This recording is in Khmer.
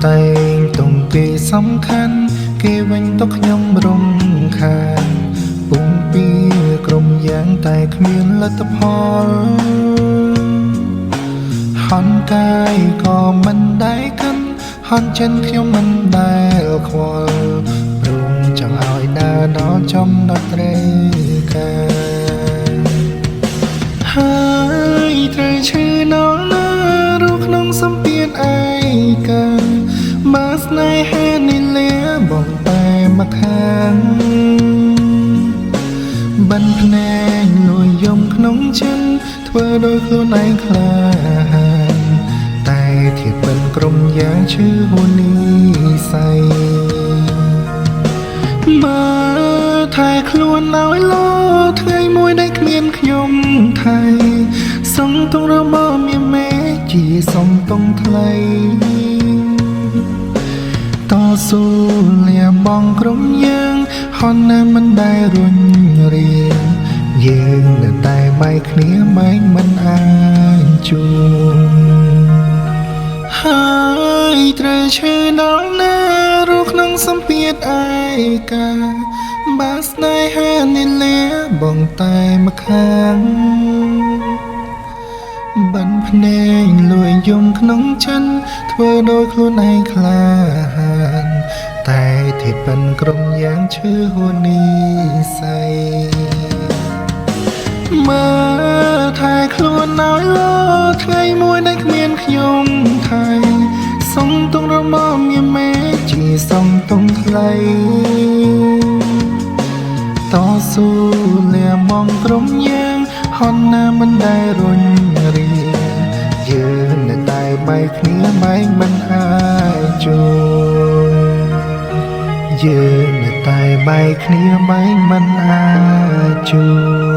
តែងតុងគេសំខាន់គេវិញទៅខ្ញុំរំខានពុំពីក្រុមយ៉ាងតែគ្មានលទ្ធផលហនកាយក៏មិនដែរកាន់ហនចិនខ្ញុំមិនដែលខ្វល់ព្រមចង់ឲ្យដើរដល់ចំណុចត្រូវការហើយត្រូវឈឺដល់ណារូក្នុងសម្ពាធឯកាបើស្នេហានេះលាបងតែមកខាងបិណ្ឌភ្នែកលួយយំក្នុងចិត្តធ្វើដោយខ្លួនឯងខ្លាហានតែធៀបបិណ្ឌក្រុមយ៉ាងឈឺហួនីស័យមើលថែខ្លួនឲ្យលោថ្ងៃមួយដែលគ្មានខ្ញុំថៃសុំទងរបស់មានមេជាសុំទងថ្លៃតស៊ូលះបង់ក្រុមយើងហនណាមិនដែលរុញរៀងយើងនៅតែបែកគ្នាបែកមិនអាចជួបហើយត្រូវឈឺដល់ណារស់ក្នុងសម្ពាធឯកាបើស្នេហានេះលាបងតែមកខាងបិណ្ឌភ្នែកលួយយំក្នុងចិត្តធ្វើដោយខ្លួនឯងខ្លាហានតែធៀបបិណ្ឌក្រុមយ៉ាងឈឺហួនីស័យមើលថែខ្លួនឲ្យលោថ្ងៃមួយដែលគ្មានខ្ញុំថៃសុំទងរបស់មានមេជាសុំទងថ្លៃតស៊ូលះបង់ក្រុមយើងហនណាមិនដែលរុញរៀងយើងនៅតែបែកគ្នាបែកមិនអាចជួបយើងនៅតែបែកគ្នាបែកមិនអាចជួប